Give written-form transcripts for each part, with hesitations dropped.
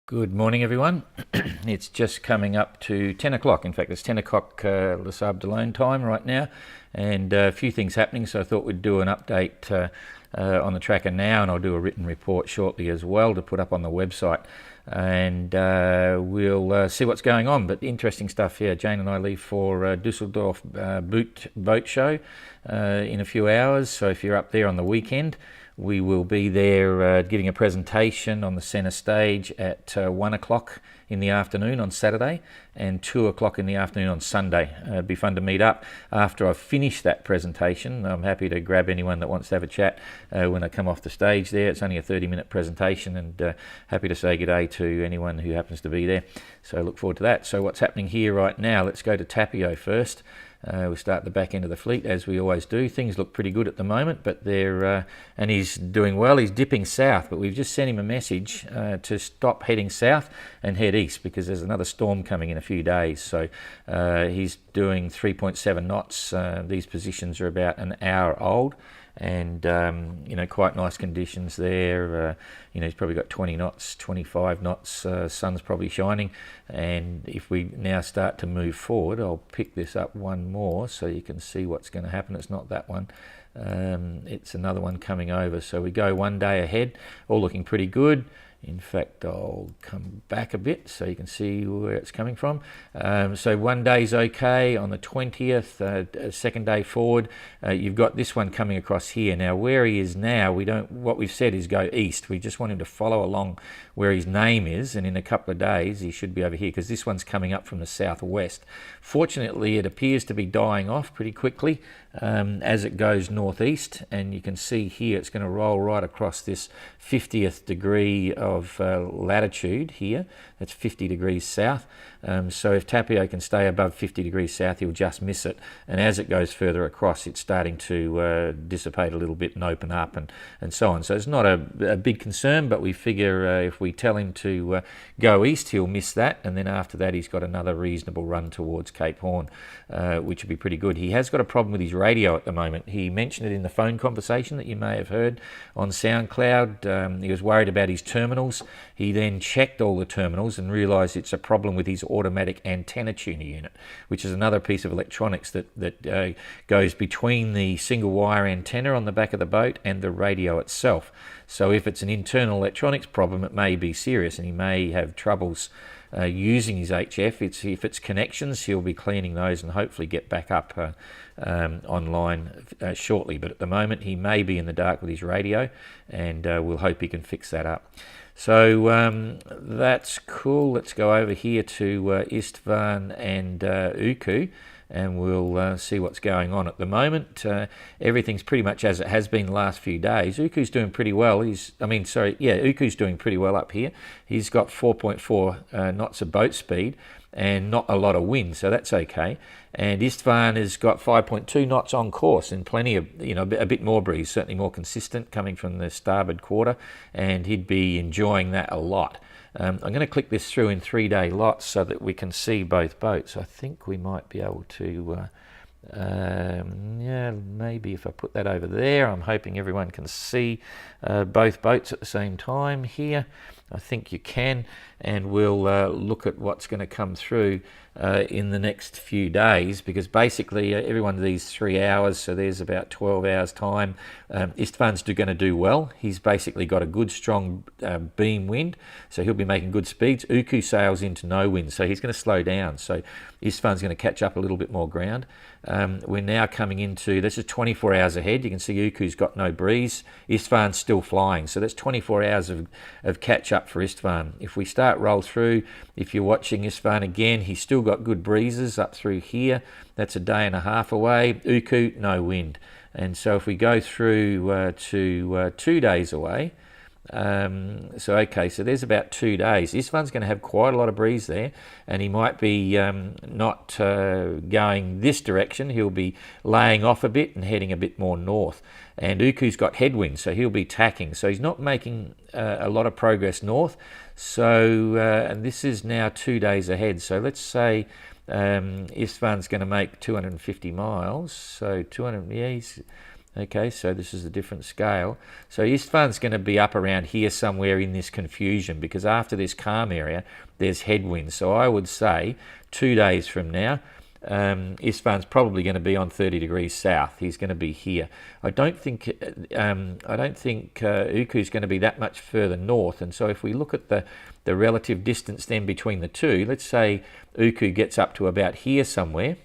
Good morning, everyone. It's just coming up to 10 o'clock. In fact, it's 10 o'clock Les Abdelone time right now, and a few things happening, so I thought we'd do an update on the tracker now, and I'll do a written report shortly as well to put up on the website, and we'll see what's going on. But interesting stuff here. Jane and I leave for Dusseldorf boat show in a few hours, so if you're up there on the weekend, we will be there giving a presentation on the centre stage at 1 o'clock in the afternoon on Saturday and 2 o'clock in the afternoon on Sunday. It'd be fun to meet up. After I've finished that presentation, I'm happy to grab anyone that wants to have a chat when I come off the stage there. It's only a 30-minute presentation, and happy to say good day to anyone who happens to be there. So I look forward to that. So what's happening here right now, let's go to Tapio first. We'll start at the back end of the fleet, as we always do. Things look pretty good at the moment, but they're and he's doing well. He's dipping south, but we've just sent him a message to stop heading south and head east, because there's another storm coming in a few days. So he's doing 3.7 knots. These positions are about an hour old, and quite nice conditions there. He's probably got 20 knots, 25 knots. Sun's probably shining, and if we now start to move forward, I'll pick this up one more so you can see what's going to happen. It's not that one. It's another one coming over. So we go one day ahead, all looking pretty good. In fact, I'll come back a bit so you can see where it's coming from. So one day's okay. On the 20th, second day forward, you've got this one coming across here. Now, where he is now, what we've said is go east. We just want him to follow along where his name is, and in a couple of days, he should be over here, because this one's coming up from the southwest. Fortunately, it appears to be dying off pretty quickly as it goes northeast, and you can see here it's going to roll right across this 50th degree of latitude here. That's 50 degrees south. So if Tapio can stay above 50 degrees south, he'll just miss it, and as it goes further across, it's starting to dissipate a little bit and open up, and so on. So it's not a big concern, but we figure if we tell him to go east, he'll miss that, and then after that he's got another reasonable run towards Cape Horn, which would be pretty good. He has got a problem with his radio at the moment. He mentioned it in the phone conversation that you may have heard on SoundCloud. He was worried about his terminals. He then checked all the terminals and realised it's a problem with his automatic antenna tuner unit, which is another piece of electronics that goes between the single wire antenna on the back of the boat and the radio itself. So if it's an internal electronics problem, it may be serious, and he may have troubles using his HF. If it's connections, he'll be cleaning those and hopefully get back up online shortly. But at the moment, he may be in the dark with his radio, and we'll hope he can fix that up. So that's cool. Let's go over here to Istvan and Uku, and we'll see what's going on at the moment. Everything's pretty much as it has been the last few days. Uku's doing pretty well. Uku's doing pretty well up here. He's got 4.4 knots of boat speed and not a lot of wind, so that's okay. And Istvan has got 5.2 knots on course and plenty of, a bit more breeze, certainly more consistent coming from the starboard quarter, and he'd be enjoying that a lot. I'm going to click this through in 3-day lots so that we can see both boats. I think we might be able to, maybe if I put that over there, I'm hoping everyone can see both boats at the same time here. I think you can, and we'll look at what's going to come through in the next few days, because basically every one of these 3 hours, so there's about 12 hours time, Istvan's going to do well. He's basically got a good strong beam wind, so he'll be making good speeds. Uku sails into no wind, so he's going to slow down, so Istvan's going to catch up a little bit more ground. We're now coming into, this is 24 hours ahead. You can see Uku's got no breeze. Istvan's still flying, so that's 24 hours of catch up for Istvan. If we start roll through, if you're watching Istvan again, he's still got good breezes up through here. That's a day and a half away. Uku, no wind. And so if we go through to 2 days away, so there's about 2 days. This one's going to have quite a lot of breeze there, and he might be not going this direction. He'll be laying off a bit and heading a bit more north. And Uku's got headwind, so he'll be tacking. So he's not making a lot of progress north. So, and this is now 2 days ahead. So let's say Istvan's going to make 250 miles. So 200, Okay, so this is a different scale. So Istvan's going to be up around here somewhere in this confusion, because after this calm area, there's headwinds. So I would say 2 days from now, Istvan's probably going to be on 30 degrees south. He's going to be here. I don't think Uku's going to be that much further north. And so if we look at the relative distance then between the two, let's say Uku gets up to about here somewhere.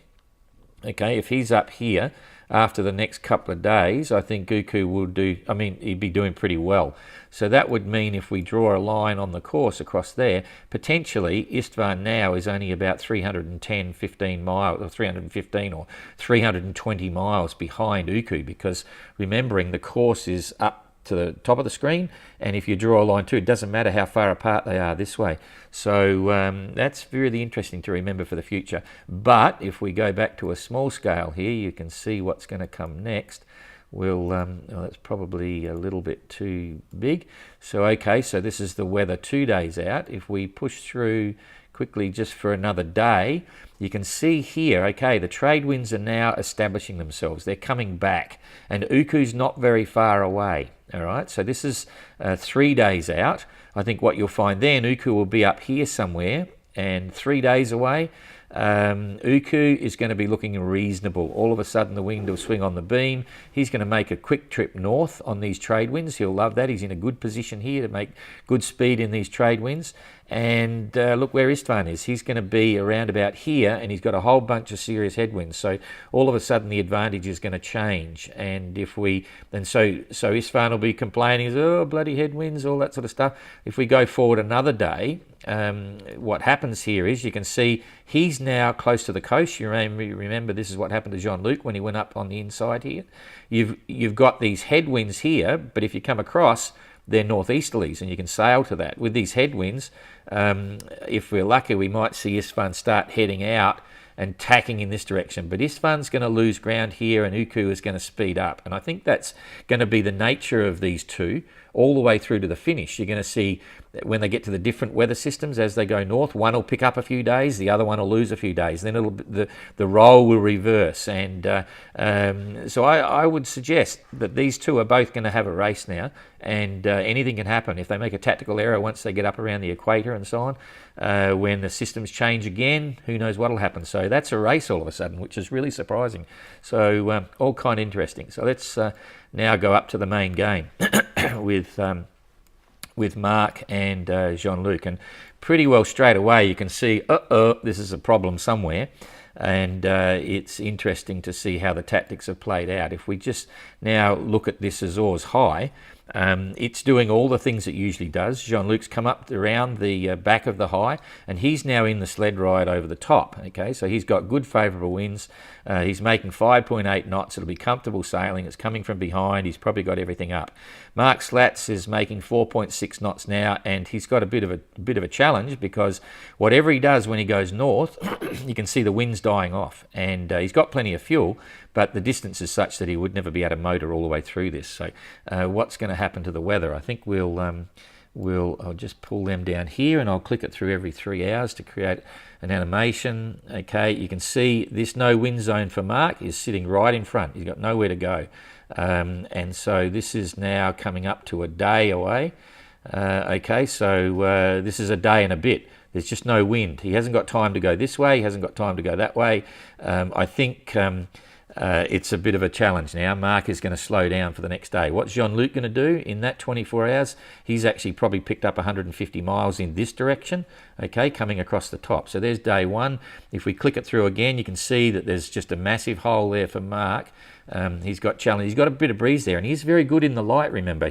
Okay, if he's up here after the next couple of days, I think Uku will do, he'd be doing pretty well. So that would mean if we draw a line on the course across there, potentially Istvan now is only about 15 miles, or 315 or 320 miles behind Uku, because remembering the course is up to the top of the screen, and if you draw a line too, it doesn't matter how far apart they are this way. So that's really interesting to remember for the future. But if we go back to a small scale here, you can see what's going to come next. That's probably a little bit too big. So okay, so this is the weather 2 days out. If we push through quickly just for another day, you can see here, okay, the trade winds are now establishing themselves. They're coming back, and Uku's not very far away. All right, so this is 3 days out. I think what you'll find then, Uku will be up here somewhere, and 3 days away, Uku is going to be looking reasonable. All of a sudden the wind will swing on the beam. He's going to make a quick trip north on these trade winds. He'll love that. He's in a good position here to make good speed in these trade winds. And look where Istvan is. He's going to be around about here, and he's got a whole bunch of serious headwinds. So all of a sudden the advantage is going to change. And so Istvan will be complaining, oh, bloody headwinds, all that sort of stuff. If we go forward another day, what happens here is you can see he's now close to the coast. You remember this is what happened to Jean-Luc when he went up on the inside here. You've got these headwinds here, but if you come across, they're northeasterlies, and you can sail to that. With these headwinds, if we're lucky, we might see Istvan start heading out and tacking in this direction. But Istvan's going to lose ground here, and Uku is going to speed up. And I think that's going to be the nature of these two all the way through to the finish. You're going to see when they get to the different weather systems as they go north, one will pick up a few days, the other one will lose a few days. Then the role will reverse. And so I would suggest that these two are both going to have a race now, and anything can happen. If they make a tactical error once they get up around the equator and so on, when the systems change again, who knows what will happen. So that's a race all of a sudden, which is really surprising. So all kind of interesting. So let's now go up to the main game with Mark and Jean-Luc, and pretty well straight away you can see, this is a problem somewhere, and it's interesting to see how the tactics have played out. If we just now look at this Azores high, it's doing all the things it usually does. Jean-Luc's come up around the back of the high, and he's now in the sled ride over the top. Okay, so he's got good favourable winds. He's making 5.8 knots. It'll be comfortable sailing. It's coming from behind. He's probably got everything up. Mark Slats is making 4.6 knots now, and he's got a bit of a challenge, because whatever he does when he goes north, you can see the wind's dying off, and he's got plenty of fuel, but the distance is such that he would never be able to motor all the way through this. So what's going to happen to the weather? I think I'll just pull them down here, and I'll click it through every 3 hours to create an animation. Okay, you can see this no wind zone for Mark is sitting right in front. He's got nowhere to go. And so this is now coming up to a day away. Okay, so this is a day and a bit. There's just no wind. He hasn't got time to go this way. He hasn't got time to go that way. I think it's a bit of a challenge now. Mark is going to slow down for the next day. What's Jean-Luc going to do in that 24 hours? He's actually probably picked up 150 miles in this direction, okay, coming across the top. So there's day one. If we click it through again, you can see that there's just a massive hole there for Mark. He's got challenge. He's got a bit of breeze there, and he's very good in the light, remember.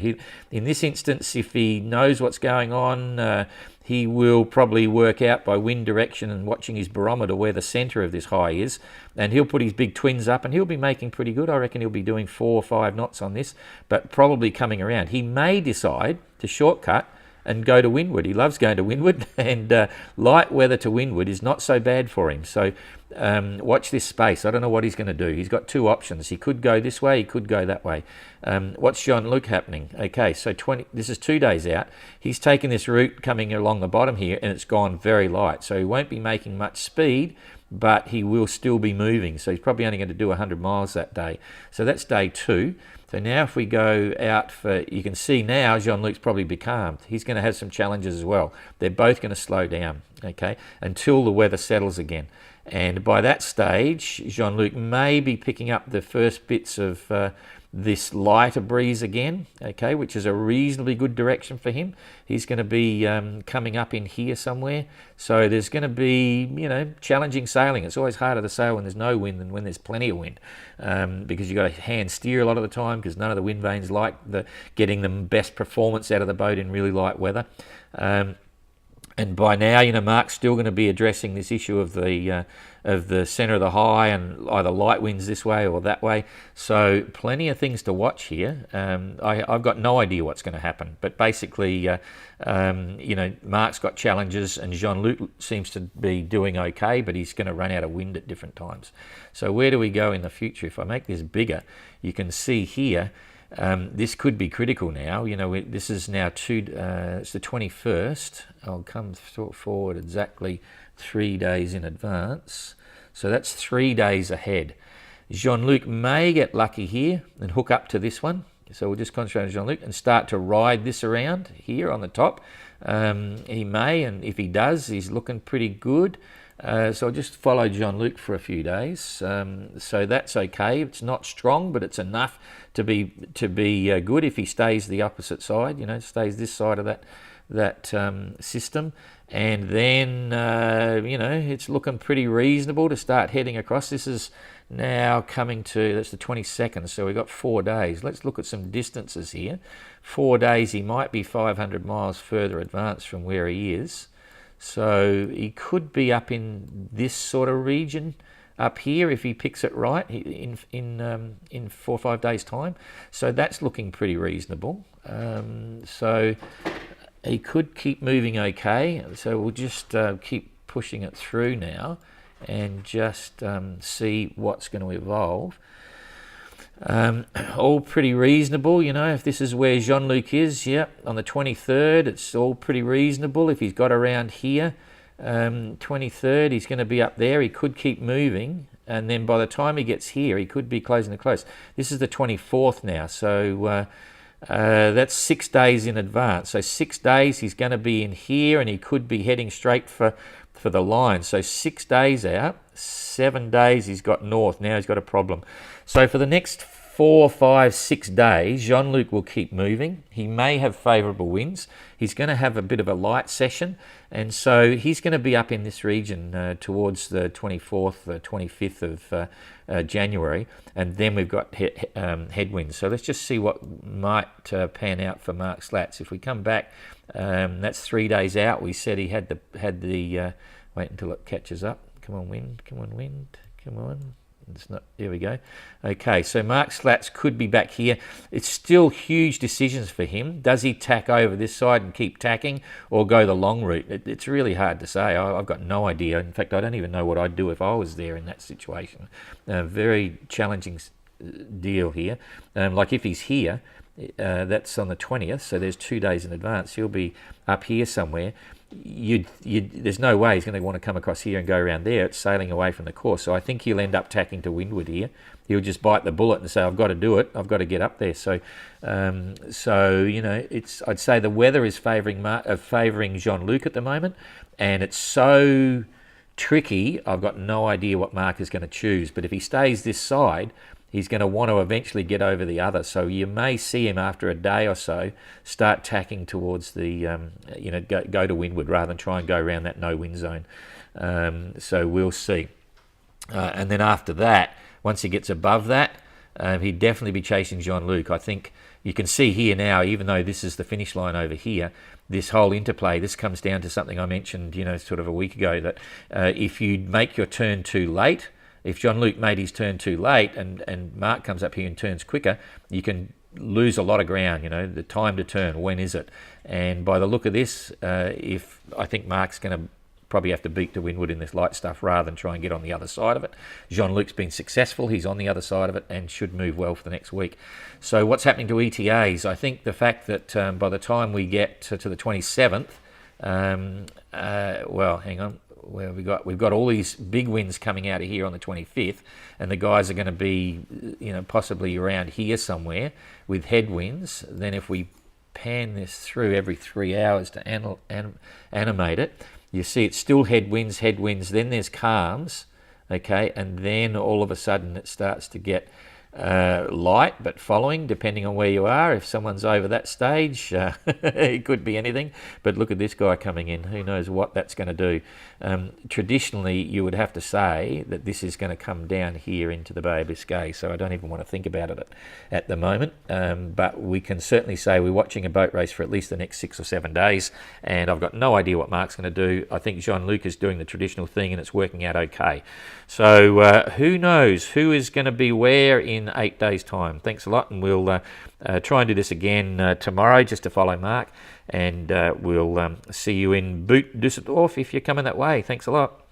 In this instance, if he knows what's going on, he will probably work out by wind direction and watching his barometer where the centre of this high is, and he'll put his big twins up, and he'll be making pretty good. I reckon he'll be doing 4 or 5 knots on this, but probably coming around. He may decide to shortcut and go to windward. He loves going to windward, and light weather to windward is not so bad for him. So watch this space. I don't know what he's going to do. He's got two options. He could go this way, he could go that way. What's Jean-Luc happening? Okay, so this is 2 days out. He's taken this route coming along the bottom here, and it's gone very light. So he won't be making much speed, but he will still be moving. So he's probably only going to do 100 miles that day. So that's day 2. So now if we go out for, you can see now Jean-Luc's probably becalmed. He's going to have some challenges as well. They're both going to slow down, okay, until the weather settles again. And by that stage, Jean-Luc may be picking up the first bits of this lighter breeze again, okay, which is a reasonably good direction for him. He's going to be coming up in here somewhere. So there's going to be, you know, challenging sailing. It's always harder to sail when there's no wind than when there's plenty of wind, because you've got to hand steer a lot of the time, because none of the wind vanes like getting the best performance out of the boat in really light weather. And by now, you know, Mark's still going to be addressing this issue of the centre of the high and either light winds this way or that way. So plenty of things to watch here. I've got no idea what's going to happen. But basically, you know, Mark's got challenges and Jean-Luc seems to be doing okay, but he's going to run out of wind at different times. So where do we go in the future? If I make this bigger, you can see here, this could be critical now. You know, this is now it's the 21st. I'll come forward exactly 3 days in advance. So that's 3 days ahead. Jean-Luc may get lucky here and hook up to this one. So we'll just concentrate on Jean-Luc and start to ride this around here on the top. He may, and if he does, he's looking pretty good. So I'll just follow Jean-Luc for a few days. So that's okay. It's not strong, but it's enough to be good if he stays the opposite side. You know, stays this side of that system, and then you know, it's looking pretty reasonable to start heading across. This is now coming to, that's the 22nd, so we've got 4 days. Let's look at some distances here. 4 days, he might be 500 miles further advanced from where he is. So he could be up in this sort of region up here if he picks it right in 4 or 5 days' time. So that's looking pretty reasonable. So he could keep moving okay. So we'll just keep pushing it through now and just see what's going to evolve. All pretty reasonable, you know, if this is where Jean-Luc is, yeah, on the 23rd, it's all pretty reasonable. If he's got around here, 23rd, he's going to be up there. He could keep moving, and then by the time he gets here, he could be closing the close. This is the 24th now, so that's 6 days in advance. So 6 days, he's going to be in here, and he could be heading straight for the line. So 6 days out, 7 days he's got north. Now he's got a problem. So for the next 4, 5, 6 days, Jean-Luc will keep moving. He may have favourable winds. He's going to have a bit of a light session, and so he's going to be up in this region towards the 24th, 25th of January, and then we've got headwinds. So let's just see what might pan out for Mark Slats. If we come back, that's 3 days out. We said he had the wait until it catches up. Come on, wind. Come on, wind. Come on. It's not. There we go. Okay, so Mark Slats could be back here. It's still huge decisions for him. Does he tack over this side and keep tacking, or go the long route? It's really hard to say. I've got no idea. In fact, I don't even know what I'd do if I was there in that situation. Very challenging deal here. Like if he's here, that's on the 20th, so there's 2 days in advance. He'll be up here somewhere. There's no way he's going to want to come across here and go around there. It's sailing away from the course. So I think he'll end up tacking to windward here. He'll just bite the bullet and say, I've got to do it. I've got to get up there. So, you know, I'd say the weather is favouring Jean-Luc at the moment, and it's so tricky. I've got no idea what Mark is going to choose. But if he stays this side, he's going to want to eventually get over the other. So you may see him after a day or so start tacking towards the, you know, go to windward rather than try and go around that no wind zone. So we'll see. And then after that, once he gets above that, he'd definitely be chasing Jean-Luc. I think you can see here now, even though this is the finish line over here, this whole interplay, this comes down to something I mentioned, you know, sort of a week ago, that if you make your turn too late, if Jean-Luc made his turn too late and Mark comes up here and turns quicker, you can lose a lot of ground. You know, the time to turn, when is it? And by the look of this, if I think Mark's going to probably have to beat to windward in this light stuff rather than try and get on the other side of it. Jean-Luc's been successful. He's on the other side of it and should move well for the next week. So what's happening to ETAs? I think the fact that by the time we get to the 27th, well, hang on. Where we've got all these big wins coming out of here on the 25th, and the guys are going to be, you know, possibly around here somewhere with headwinds. Then if we pan this through every 3 hours to animate it, you see it's still headwinds, then there's calms, okay, and then all of a sudden it starts to get light, but following, depending on where you are. If someone's over that stage, it could be anything. But look at this guy coming in. Who knows what that's going to do? Traditionally, you would have to say that this is going to come down here into the Bay of Biscay, so I don't even want to think about it at the moment. But we can certainly say we're watching a boat race for at least the next 6 or 7 days, and I've got no idea what Mark's going to do. I think Jean-Luc is doing the traditional thing, and it's working out okay. So who knows who is going to be where in 8 days' time. Thanks a lot, and we'll try and do this again tomorrow just to follow Mark, and we'll see you in Boot Düsseldorf if you're coming that way. Thanks a lot.